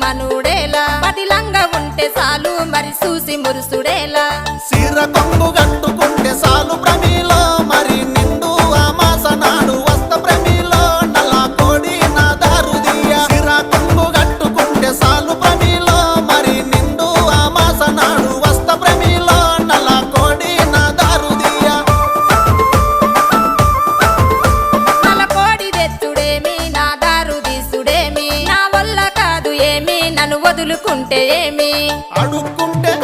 మనుడేలా పటిలంగా ఉంటే సాలు మరి చూసి మురుసుడేలా సీర కొంగు కట్టుకుంటే సాలు ప్రమిలో మరి నిండు అమాస నాడు వస్త ప్రమిలో నల్ల కోడి నా దారుదియ సీర కొంగు కట్టుకుంటే సాలు ప్రమిలో మరి నిండు అమాస నాడు వస్త ప్రమిలో నల్ల కోడి నా దారుదియ నల్ల కోడి తెచ్చుడేమి నా దారు తీసుడేమి నా వల్ల కాదు ఏమి నన్ను వదులుకుంటే ఏమి అడుక్కుంటే